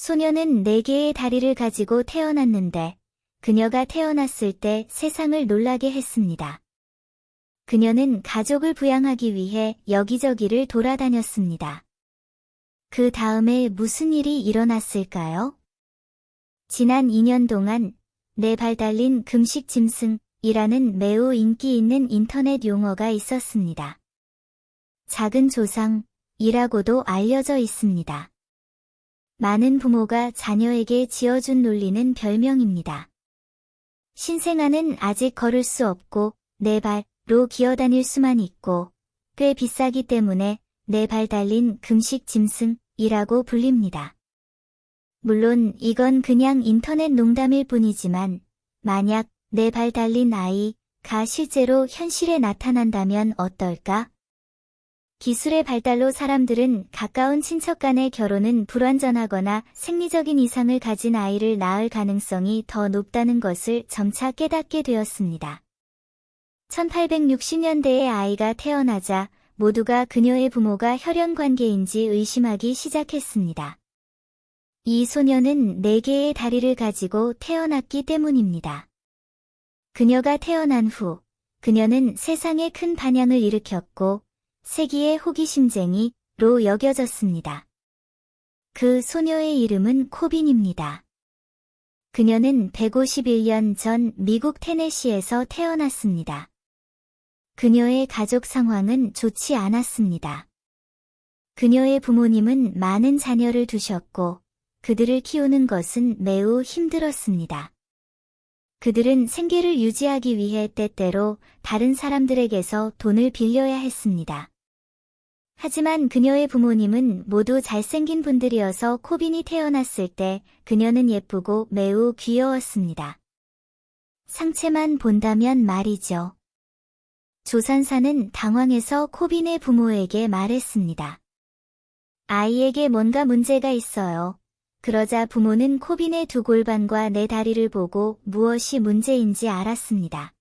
소녀는 4개의 다리를 가지고 태어났는데 그녀가 태어났을 때 세상을 놀라게 했습니다. 그녀는 가족을 부양하기 위해 여기저기를 돌아다녔습니다. 그 다음에 무슨 일이 일어났을까요? 지난 2년 동안 4발 달린 금식 짐승이라는 매우 인기 있는 인터넷 용어가 있었습니다. 작은 조상이라고도 알려져 있습니다. 많은 부모가 자녀에게 지어준 놀리는 별명입니다. 신생아는 아직 걸을 수 없고 4발로 기어다닐 수만 있고 꽤 비싸기 때문에 4발 달린 금식 짐승이라고 불립니다. 물론 이건 그냥 인터넷 농담일 뿐이지만 만약 4발 달린 아이가 실제로 현실에 나타난다면 어떨까? 기술의 발달로 사람들은 가까운 친척 간의 결혼은 불완전하거나 생리적인 이상을 가진 아이를 낳을 가능성이 더 높다는 것을 점차 깨닫게 되었습니다. 1860년대에 아이가 태어나자 모두가 그녀의 부모가 혈연 관계인지 의심하기 시작했습니다. 이 소녀는 4개의 다리를 가지고 태어났기 때문입니다. 그녀가 태어난 후 그녀는 세상에 큰 반향을 일으켰고 세기의 호기심쟁이로 여겨졌습니다. 그 소녀의 이름은 코빈입니다. 그녀는 151년 전 미국 테네시에서 태어났습니다. 그녀의 가족 상황은 좋지 않았습니다. 그녀의 부모님은 많은 자녀를 두셨고 그들을 키우는 것은 매우 힘들었습니다. 그들은 생계를 유지하기 위해 때때로 다른 사람들에게서 돈을 빌려야 했습니다. 하지만 그녀의 부모님은 모두 잘생긴 분들이어서 코빈이 태어났을 때 그녀는 예쁘고 매우 귀여웠습니다. 상체만 본다면 말이죠. 조산사는 당황해서 코빈의 부모에게 말했습니다. 아이에게 뭔가 문제가 있어요. 그러자 부모는 코빈의 2골반과 4다리를 보고 무엇이 문제인지 알았습니다.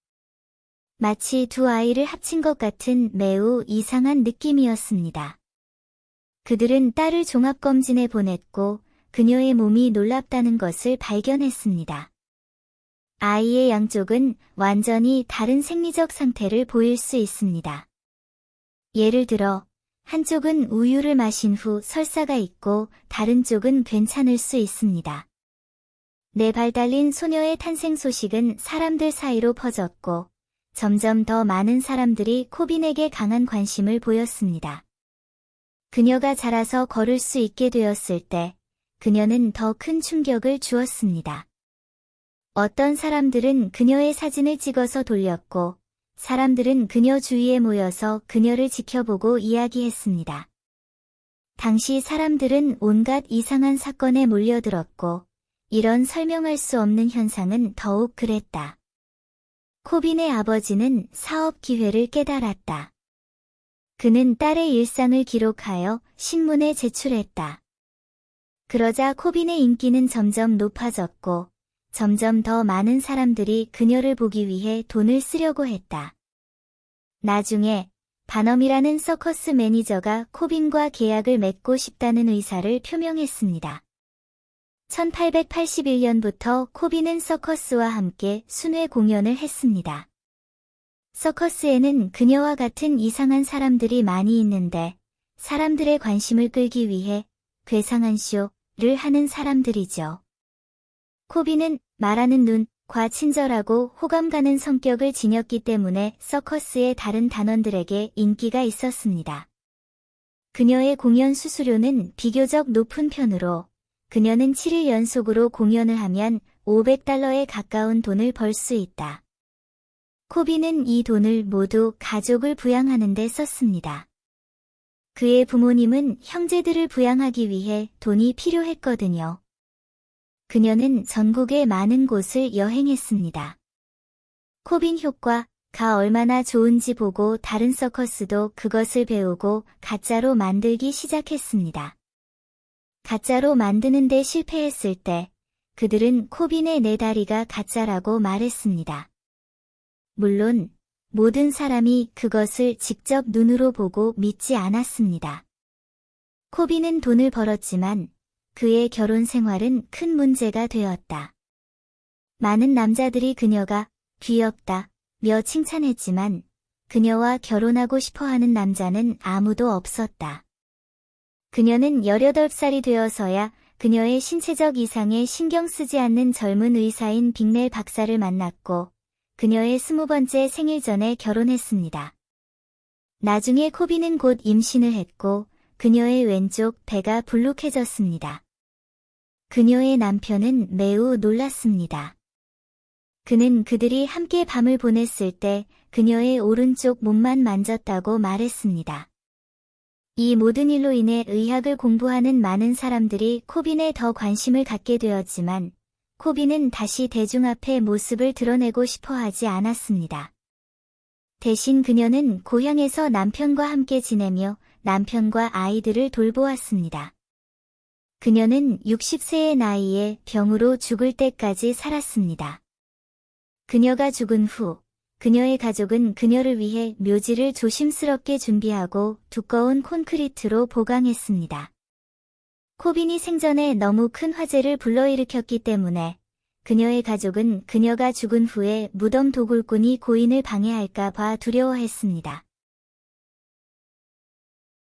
마치 2 아이를 합친 것 같은 매우 이상한 느낌이었습니다. 그들은 딸을 종합검진에 보냈고 그녀의 몸이 놀랍다는 것을 발견했습니다. 아이의 양쪽은 완전히 다른 생리적 상태를 보일 수 있습니다. 예를 들어 한쪽은 우유를 마신 후 설사가 있고 다른 쪽은 괜찮을 수 있습니다. 4발 달린 소녀의 탄생 소식은 사람들 사이로 퍼졌고 점점 더 많은 사람들이 코빈에게 강한 관심을 보였습니다. 그녀가 자라서 걸을 수 있게 되었을 때 그녀는 더 큰 충격을 주었습니다. 어떤 사람들은 그녀의 사진을 찍어서 돌렸고 사람들은 그녀 주위에 모여서 그녀를 지켜보고 이야기했습니다. 당시 사람들은 온갖 이상한 사건에 몰려들었고 이런 설명할 수 없는 현상은 더욱 그랬다. 코빈의 아버지는 사업 기회를 깨달았다. 그는 딸의 일상을 기록하여 신문에 제출했다. 그러자 코빈의 인기는 점점 높아졌고 점점 더 많은 사람들이 그녀를 보기 위해 돈을 쓰려고 했다. 나중에 바넘이라는 서커스 매니저가 코빈과 계약을 맺고 싶다는 의사를 표명했습니다. 1881년부터 코빈은 서커스와 함께 순회 공연을 했습니다. 서커스에는 그녀와 같은 이상한 사람들이 많이 있는데 사람들의 관심을 끌기 위해 괴상한 쇼를 하는 사람들이죠. 코빈은 말하는 눈과 친절하고 호감 가는 성격을 지녔기 때문에 서커스의 다른 단원들에게 인기가 있었습니다. 그녀의 공연 수수료는 비교적 높은 편으로 그녀는 7일 연속으로 공연을 하면 $500에 가까운 돈을 벌 수 있다. 코빈은 이 돈을 모두 가족을 부양하는 데 썼습니다. 그의 부모님은 형제들을 부양하기 위해 돈이 필요했거든요. 그녀는 전국의 많은 곳을 여행했습니다. 코빈 효과가 얼마나 좋은지 보고 다른 서커스도 그것을 배우고 가짜로 만들기 시작했습니다. 가짜로 만드는데 실패했을 때 그들은 코빈의 4다리가 가짜라고 말했습니다. 물론 모든 사람이 그것을 직접 눈으로 보고 믿지 않았습니다. 코빈은 돈을 벌었지만 그의 결혼 생활은 큰 문제가 되었다. 많은 남자들이 그녀가 귀엽다며 칭찬했지만 그녀와 결혼하고 싶어하는 남자는 아무도 없었다. 그녀는 18살이 되어서야 그녀의 신체적 이상에 신경 쓰지 않는 젊은 의사인 빅넬 박사를 만났고 그녀의 20번째 생일 전에 결혼했습니다. 나중에 코비는 곧 임신을 했고 그녀의 왼쪽 배가 불룩해졌습니다. 그녀의 남편은 매우 놀랐습니다. 그는 그들이 함께 밤을 보냈을 때 그녀의 오른쪽 몸만 만졌다고 말했습니다. 이 모든 일로 인해 의학을 공부하는 많은 사람들이 코빈에 더 관심을 갖게 되었지만 코빈은 다시 대중 앞에 모습을 드러내고 싶어 하지 않았습니다. 대신 그녀는 고향에서 남편과 함께 지내며 남편과 아이들을 돌보았습니다. 그녀는 60세의 나이에 병으로 죽을 때까지 살았습니다. 그녀가 죽은 후 그녀의 가족은 그녀를 위해 묘지를 조심스럽게 준비하고 두꺼운 콘크리트로 보강했습니다. 코빈이 생전에 너무 큰 화재를 불러일으켰기 때문에 그녀의 가족은 그녀가 죽은 후에 무덤 도굴꾼이 고인을 방해할까 봐 두려워했습니다.